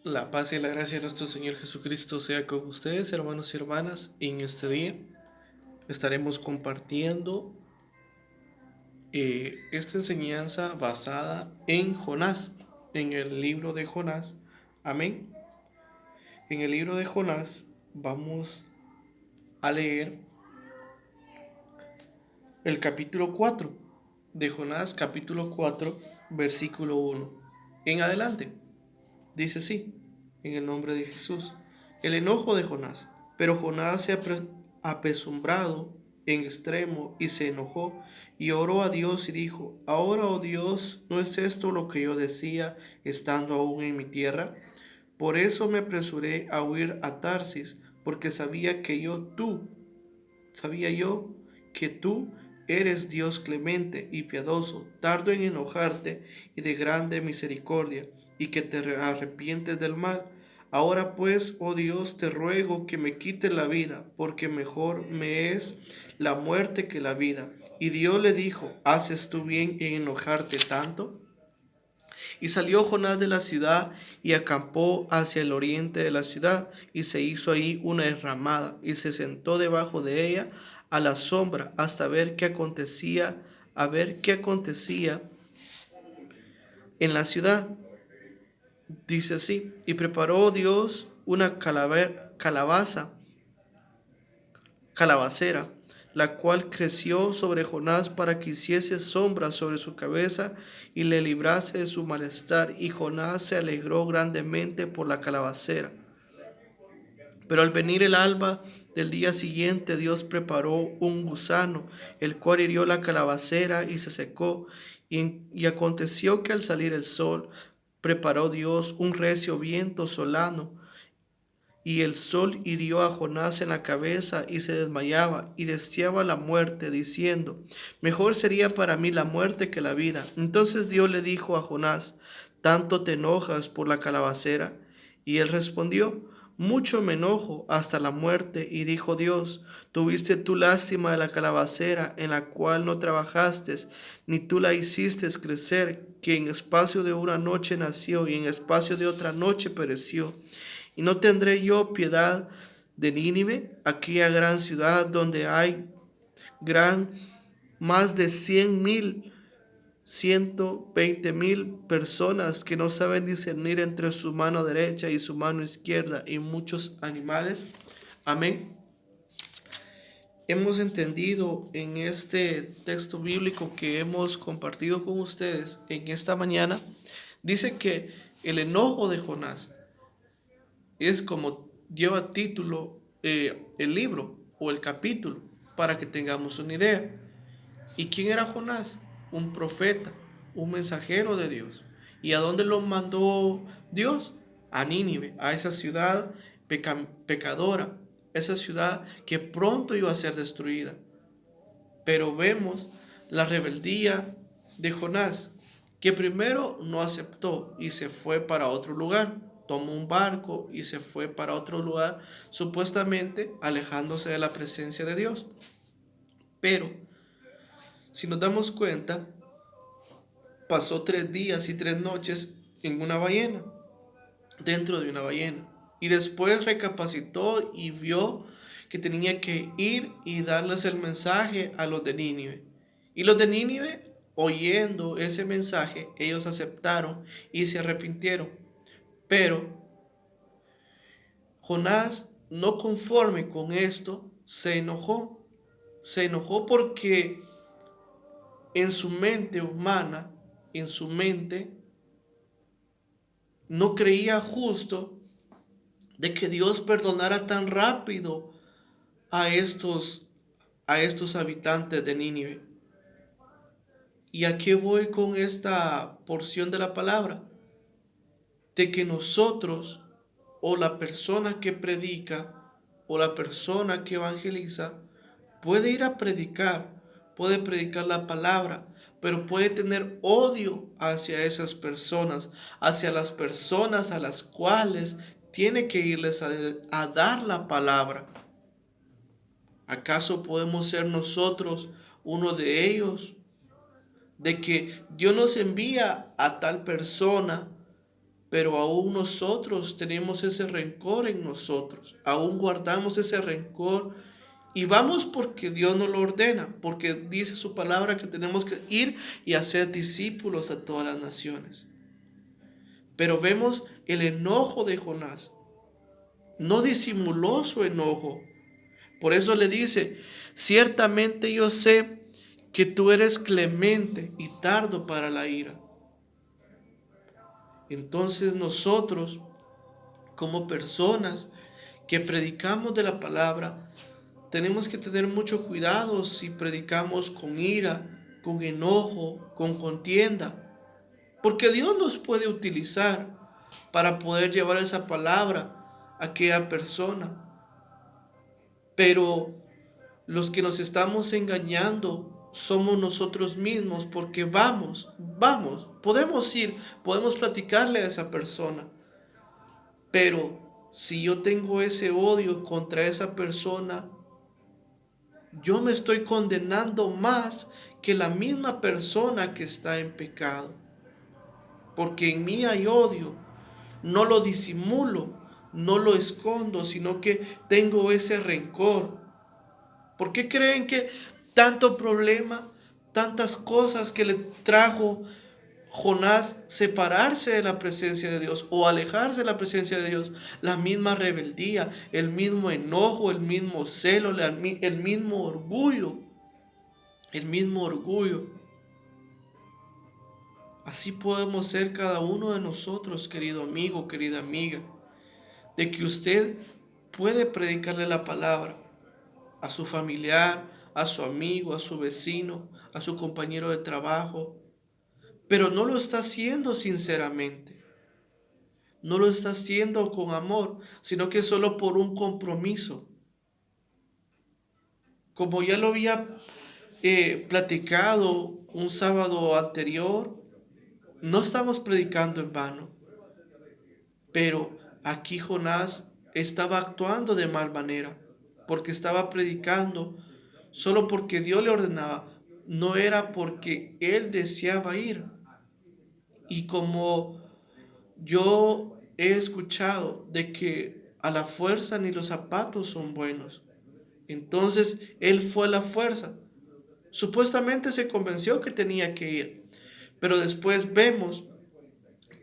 La paz y la gracia de nuestro Señor Jesucristo sea con ustedes, hermanos y hermanas. En este día estaremos compartiendo esta enseñanza basada en Jonás, en el libro de Jonás. Amén. En el libro de Jonás vamos a leer el capítulo 4 de Jonás, capítulo 4, versículo 1. En adelante, dice así, en el nombre de Jesús. El enojo de Jonás. Pero Jonás se apesumbrado en extremo y se enojó y oró a Dios y dijo: Ahora, oh Dios, ¿no es esto lo que yo decía estando aún en mi tierra? Por eso me apresuré a huir a Tarsis, porque sabía yo que tú eres Dios clemente y piadoso, tardo en enojarte y de grande misericordia, y que te arrepientes del mal. Ahora pues, oh Dios, te ruego que me quites la vida, porque mejor me es la muerte que la vida. Y Dios le dijo: ¿haces tú bien en enojarte tanto? Y salió Jonás de la ciudad y acampó hacia el oriente de la ciudad, y se hizo ahí una enramada, y se sentó debajo de ella a la sombra hasta ver qué acontecía en la ciudad. Dice así: y preparó Dios una calabacera, la cual creció sobre Jonás para que hiciese sombra sobre su cabeza y le librase de su malestar. Y Jonás se alegró grandemente por la calabacera. Pero al venir el alba del día siguiente, Dios preparó un gusano, el cual hirió la calabacera y se secó. Y aconteció que al salir el sol, preparó Dios un recio viento solano, y el sol hirió a Jonás en la cabeza y se desmayaba y deseaba la muerte, diciendo: Mejor sería para mí la muerte que la vida. Entonces Dios le dijo a Jonás: ¿tanto te enojas por la calabacera? Y él respondió: mucho me enojo hasta la muerte. Y dijo Dios: ¿tuviste tú lástima de la calabacera en la cual no trabajaste, ni tú la hiciste crecer, que en espacio de una noche nació y en espacio de otra noche pereció? ¿Y no tendré yo piedad de Nínive, aquella gran ciudad donde hay más de 120,000 personas que no saben discernir entre su mano derecha y su mano izquierda, y muchos animales? Amén. Hemos entendido en este texto bíblico que hemos compartido con ustedes en esta mañana, dice que el enojo de Jonás es como lleva título el libro o el capítulo, para que tengamos una idea. ¿Y quién era Jonás? Un profeta, un mensajero de Dios. ¿Y a dónde lo mandó Dios? A Nínive, a esa ciudad pecadora, esa ciudad que pronto iba a ser destruida. Pero vemos la rebeldía de Jonás, que primero no aceptó y se fue para otro lugar. Tomó un barco y se fue para otro lugar, supuestamente alejándose de la presencia de Dios. Pero, si nos damos cuenta, pasó 3 días y 3 noches en una ballena, dentro de una ballena. Y después recapacitó y vio que tenía que ir y darles el mensaje a los de Nínive. Y los de Nínive, oyendo ese mensaje, ellos aceptaron y se arrepintieron. Pero Jonás, no conforme con esto, se enojó. Se enojó porque en su mente humana, en su mente, no creía justo de que Dios perdonara tan rápido a estos, a estos habitantes de Nínive. ¿Y a qué voy con esta porción de la palabra? De que nosotros, o la persona que predica, o la persona que evangeliza, puede ir a predicar, puede predicar la palabra, pero puede tener odio hacia esas personas, hacia las personas a las cuales tiene que irles a dar la palabra. ¿Acaso podemos ser nosotros uno de ellos? De que Dios nos envía a tal persona pero aún nosotros tenemos ese rencor en nosotros, aún guardamos ese rencor y vamos porque Dios nos lo ordena, porque dice su palabra que tenemos que ir y hacer discípulos a todas las naciones. Pero vemos el enojo de Jonás. No disimuló su enojo. Por eso le dice, ciertamente yo sé que tú eres clemente y tardo para la ira. Entonces nosotros, como personas que predicamos de la palabra, tenemos que tener mucho cuidado si predicamos con ira, con enojo, con contienda, porque Dios nos puede utilizar para poder llevar esa palabra a aquella persona. Pero los que nos estamos engañando somos nosotros mismos, porque podemos ir, podemos platicarle a esa persona, pero si yo tengo ese odio contra esa persona, yo me estoy condenando más que la misma persona que está en pecado. Porque en mí hay odio, no lo disimulo, no lo escondo, sino que tengo ese rencor. ¿Por qué creen que tanto problema, tantas cosas que le trajo Jonás separarse de la presencia de Dios o alejarse de la presencia de Dios? La misma rebeldía, el mismo enojo, el mismo celo, el mismo orgullo. El mismo orgullo. Así podemos ser cada uno de nosotros, querido amigo, querida amiga, de que usted puede predicarle la palabra a su familiar, a su amigo, a su vecino, a su compañero de trabajo, pero no lo está haciendo sinceramente. No lo está haciendo con amor, sino que solo por un compromiso. Como ya lo había platicado un sábado anterior, no estamos predicando en vano, pero aquí Jonás estaba actuando de mal manera, porque estaba predicando solo porque Dios le ordenaba, no era porque él deseaba ir. Y como yo he escuchado de que a la fuerza ni los zapatos son buenos, entonces él fue a la fuerza. Supuestamente se convenció que tenía que ir, pero después vemos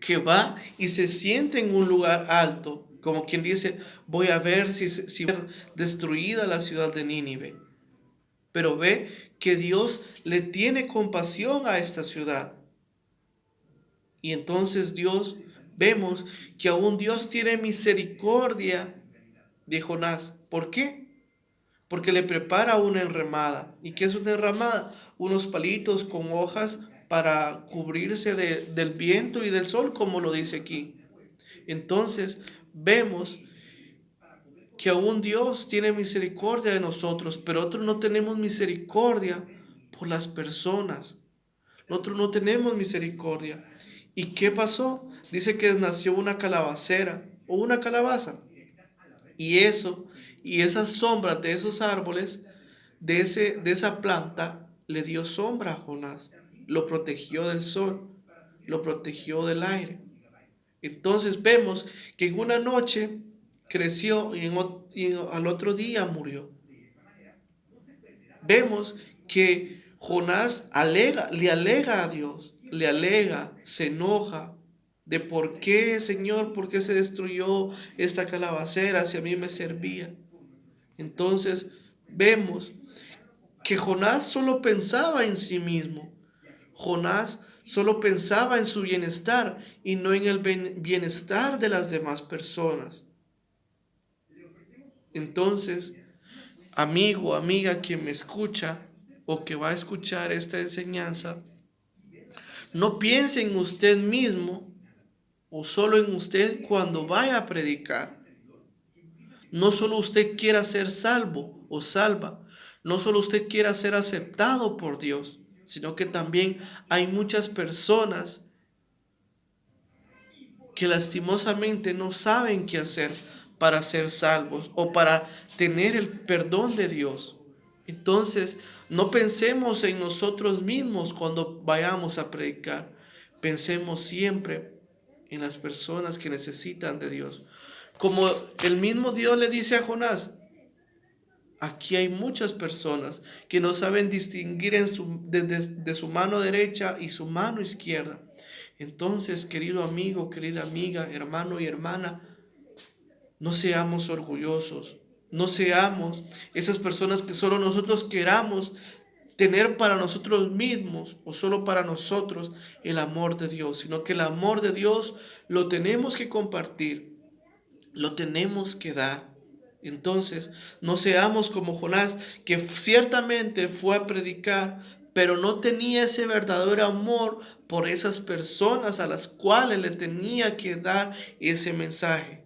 que va y se siente en un lugar alto, como quien dice, voy a ver si va a ser destruida la ciudad de Nínive. Pero ve que Dios le tiene compasión a esta ciudad. Y entonces vemos que aún Dios tiene misericordia de Jonás. ¿Por qué? Porque le prepara una enramada. ¿Y qué es una enramada? Unos palitos con hojas para cubrirse del viento y del sol, como lo dice aquí. Entonces vemos que aún Dios tiene misericordia de nosotros, pero otros no tenemos misericordia por las personas. Nosotros no tenemos misericordia. ¿Y qué pasó? Dice que nació una calabacera o una calabaza. Y esas sombras de esos árboles, de esa planta, le dio sombra a Jonás. Lo protegió del sol, lo protegió del aire. Entonces vemos que en una noche creció y al otro día murió. Vemos que Jonás le alega a Dios, se enoja de por qué, Señor, por qué se destruyó esta calabacera si a mí me servía. Entonces vemos que Jonás solo pensaba en sí mismo. Jonás solo pensaba en su bienestar y no en el bienestar de las demás personas. Entonces, amigo, amiga que me escucha o que va a escuchar esta enseñanza, no piense en usted mismo o solo en usted cuando vaya a predicar. No solo usted quiera ser salvo o salva, no solo usted quiera ser aceptado por Dios, sino que también hay muchas personas que lastimosamente no saben qué hacer para ser salvos o para tener el perdón de Dios. Entonces, no pensemos en nosotros mismos cuando vayamos a predicar. Pensemos siempre en las personas que necesitan de Dios. Como el mismo Dios le dice a Jonás, aquí hay muchas personas que no saben distinguir de su mano derecha y su mano izquierda. Entonces, querido amigo, querida amiga, hermano y hermana, no seamos orgullosos, no seamos esas personas que solo nosotros queramos tener para nosotros mismos o solo para nosotros el amor de Dios, sino que el amor de Dios lo tenemos que compartir, lo tenemos que dar. Entonces, no seamos como Jonás, que ciertamente fue a predicar, pero no tenía ese verdadero amor por esas personas a las cuales le tenía que dar ese mensaje.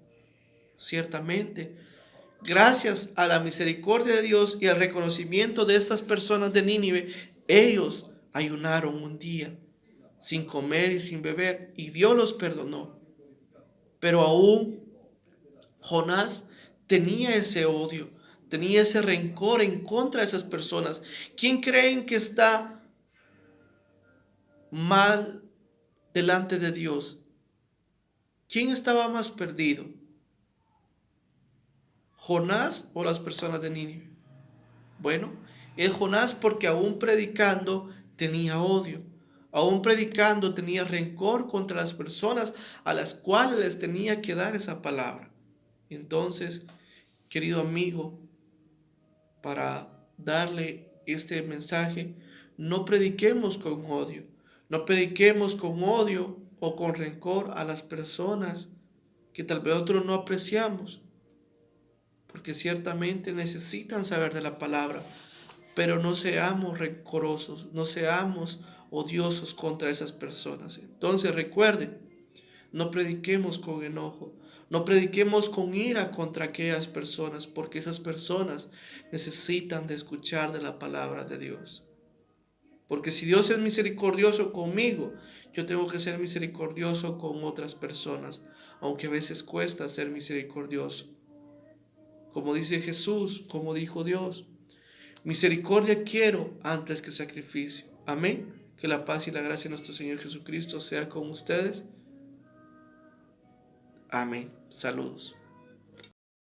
Ciertamente, gracias a la misericordia de Dios y al reconocimiento de estas personas de Nínive, ellos ayunaron un día sin comer y sin beber, y Dios los perdonó. Pero aún Jonás tenía ese odio, tenía ese rencor en contra de esas personas. ¿Quién creen que está mal delante de Dios? ¿Quién estaba más perdido? ¿Jonás o las personas de Nínive? Bueno, es Jonás porque aún predicando tenía odio. Aún predicando tenía rencor contra las personas a las cuales les tenía que dar esa palabra. Entonces, querido amigo, para darle este mensaje, no prediquemos con odio. No prediquemos con odio o con rencor a las personas que tal vez otros no apreciamos, porque ciertamente necesitan saber de la palabra, pero no seamos rencorosos, no seamos odiosos contra esas personas. Entonces recuerde, no prediquemos con enojo, no prediquemos con ira contra aquellas personas, porque esas personas necesitan de escuchar de la palabra de Dios. Porque si Dios es misericordioso conmigo, yo tengo que ser misericordioso con otras personas, aunque a veces cuesta ser misericordioso. Como dice Jesús, como dijo Dios, misericordia quiero antes que sacrificio. Amén. Que la paz y la gracia de nuestro Señor Jesucristo sea con ustedes. Amén. Saludos.